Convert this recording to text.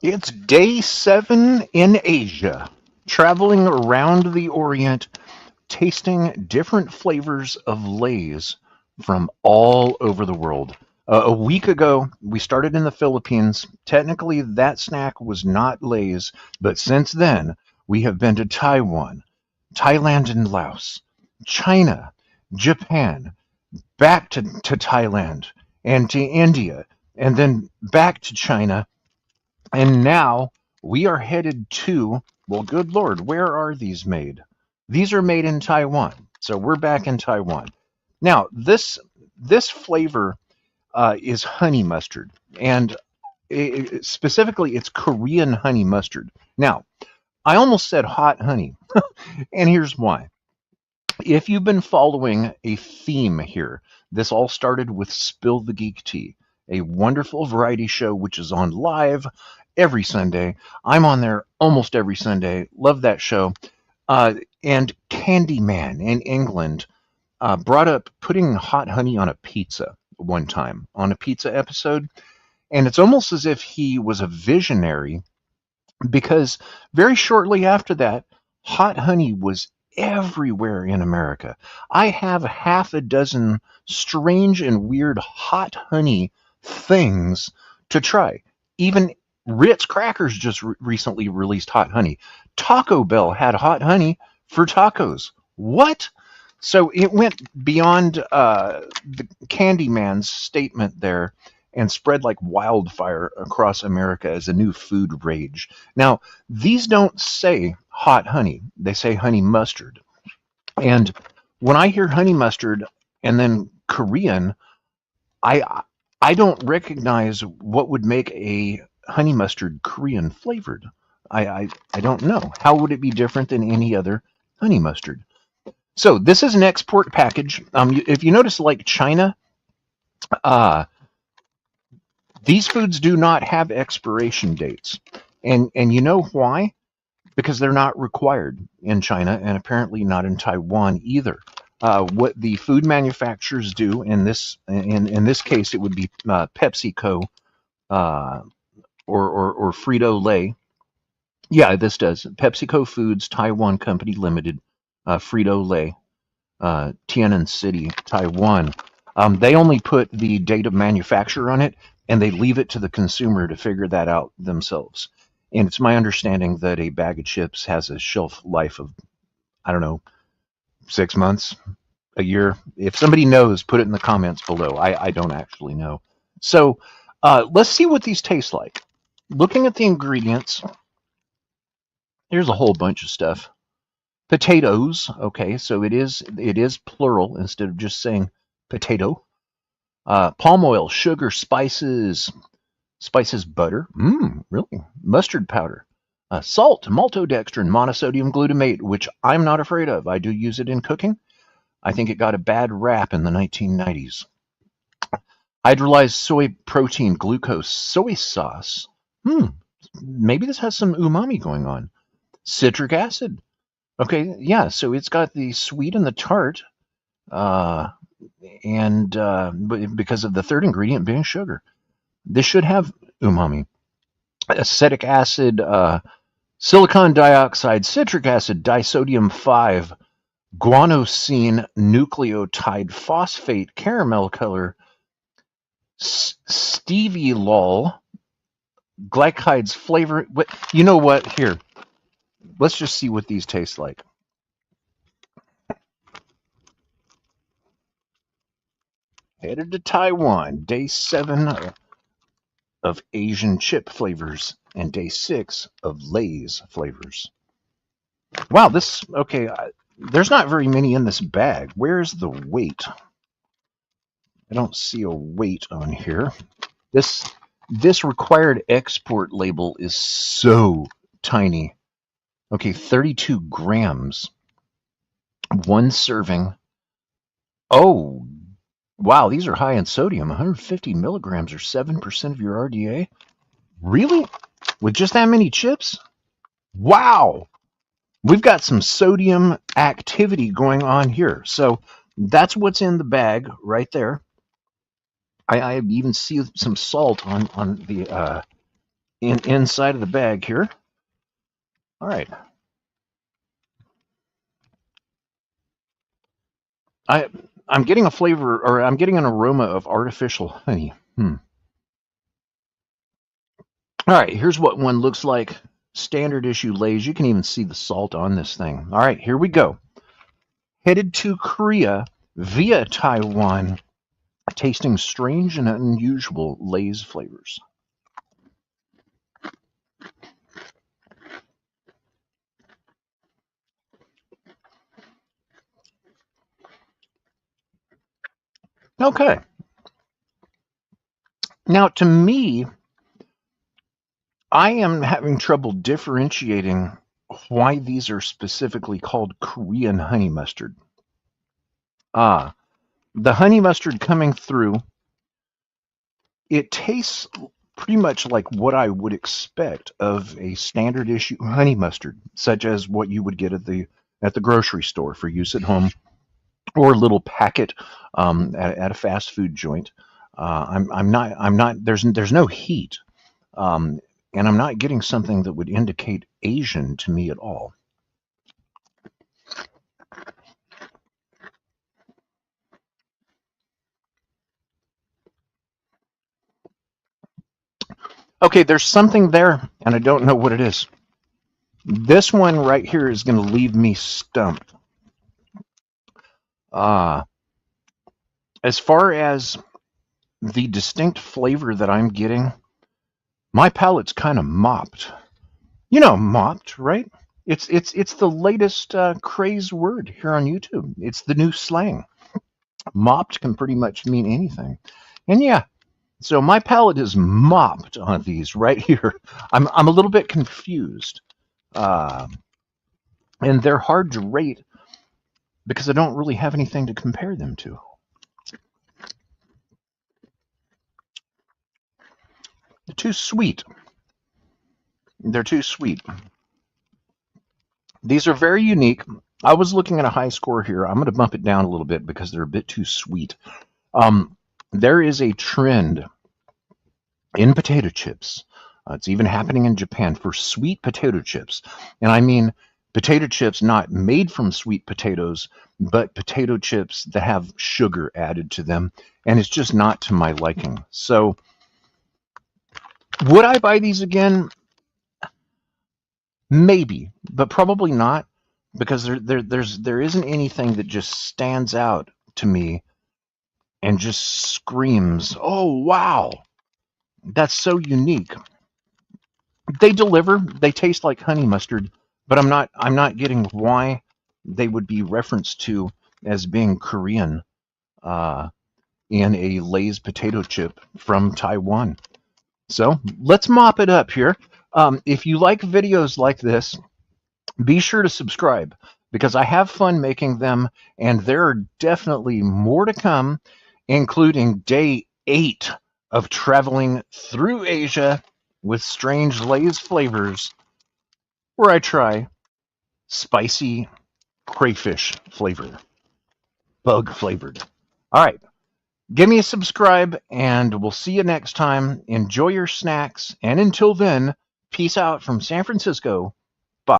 It's day 7 in Asia, traveling around the Orient, tasting different flavors of Lay's from all over the world. A week ago, we started in the Philippines. Technically, that snack was not Lay's, but since then, we have been to Taiwan, Thailand and Laos, China, Japan, back to Thailand, and to India, and then back to China, and now we are headed to, well, good Lord, where are these made? These are made in Taiwan. So we're back in Taiwan. Now, this flavor is honey mustard, and specifically, it's Korean honey mustard. Now, I almost said hot honey, and here's why. If you've been following a theme here, this all started with Spill the Geek Tea, a wonderful variety show which is on live every Sunday. I'm on there almost every Sunday. Love that show. And Candyman in England brought up putting hot honey on a pizza one time on a pizza episode. And it's almost as if he was a visionary because very shortly after that, hot honey was everywhere in America. I have half a dozen strange and weird hot honey things to try. Even Ritz Crackers just recently released hot honey. Taco Bell had hot honey for tacos. What? So it went beyond the Candyman's statement there and spread like wildfire across America as a new food rage. Now, these don't say hot honey, they say honey mustard. And when I hear honey mustard and then Korean, I don't recognize what would make a honey mustard Korean flavored. I don't know. How would it be different than any other honey mustard? So this is an export package. If you notice, like China, these foods do not have expiration dates. And you know why? Because they're not required in China and apparently not in Taiwan either. What the food manufacturers do in this case, it would be PepsiCo or Frito-Lay. Yeah, this does. PepsiCo Foods Taiwan Company Limited, Frito-Lay, Tianjin City, Taiwan. They only put the date of manufacture on it, and they leave it to the consumer to figure that out themselves. And it's my understanding that a bag of chips has a shelf life of, I don't know, 6 months, a year. If somebody knows, put it in the comments below. I don't actually know. So let's see what these taste like. Looking at the ingredients, there's a whole bunch of stuff. Potatoes, okay, so it is plural instead of just saying potato. Palm oil, sugar, spices, butter, really, mustard powder, salt, maltodextrin, monosodium glutamate, which I'm not afraid of. I do use it in cooking. I think it got a bad rap in the 1990s. Hydrolyzed soy protein, glucose, soy sauce. Maybe this has some umami going on. Citric acid. Okay, yeah, so it's got the sweet and the tart, and because of the third ingredient being sugar. This should have umami. Acetic acid, silicon dioxide, citric acid, disodium 5, guanosine, nucleotide, phosphate, caramel color, steviolol, glycides, flavor. You know what? Here, let's just see what these taste like. Headed to Taiwan, day 7 of Asian chip flavors and day 6 of Lay's flavors. Wow, this, okay, there's not very many in this bag. Where's the weight? I don't see a weight on here. This required export label is so tiny. Okay, 32 grams. One serving. Oh, wow, these are high in sodium. 150 milligrams or 7% of your RDA. Really? With just that many chips? Wow. We've got some sodium activity going on here. So that's what's in the bag right there. I even see some salt on the inside of the bag here. All right. I'm getting a flavor, or I'm getting an aroma of artificial honey. All right, here's what one looks like. Standard issue Lay's. You can even see the salt on this thing. All right, here we go. Headed to Korea via Taiwan, tasting strange and unusual Lay's flavors. Okay. Now, to me, I am having trouble differentiating why these are specifically called Korean honey mustard. The honey mustard coming through, it tastes pretty much like what I would expect of a standard issue honey mustard, such as what you would get at the grocery store for use at home, or a little packet at a fast food joint. I'm not. There's no heat, and I'm not getting something that would indicate Asian to me at all. Okay, there's something there, and I don't know what it is. This one right here is going to leave me stumped. As far as the distinct flavor that I'm getting, my palate's kind of mopped. You know, mopped, right? It's the latest craze word here on YouTube. It's the new slang. Mopped can pretty much mean anything, and yeah. So my palate is mopped on these right here. I'm a little bit confused, and they're hard to rate because I don't really have anything to compare them to. They're too sweet. They're too sweet. These are very unique. I was looking at a high score here. I'm going to bump it down a little bit because they're a bit too sweet. There is a trend in potato chips. It's even happening in Japan for sweet potato chips. And I mean potato chips not made from sweet potatoes, but potato chips that have sugar added to them. And it's just not to my liking. So would I buy these again? Maybe, but probably not, because there isn't anything that just stands out to me and just screams, "Oh wow, that's so unique." They deliver. They taste like honey mustard, but I'm not getting why they would be referenced to as being Korean in a Lay's potato chip from Taiwan. So let's mop it up here. If you like videos like this, be sure to subscribe because I have fun making them, and there are definitely more to come, including day 8 of traveling through Asia with strange Lay's flavors, where I try spicy crayfish flavor, bug flavored. All right. Give me a subscribe, and we'll see you next time. Enjoy your snacks, and until then, peace out from San Francisco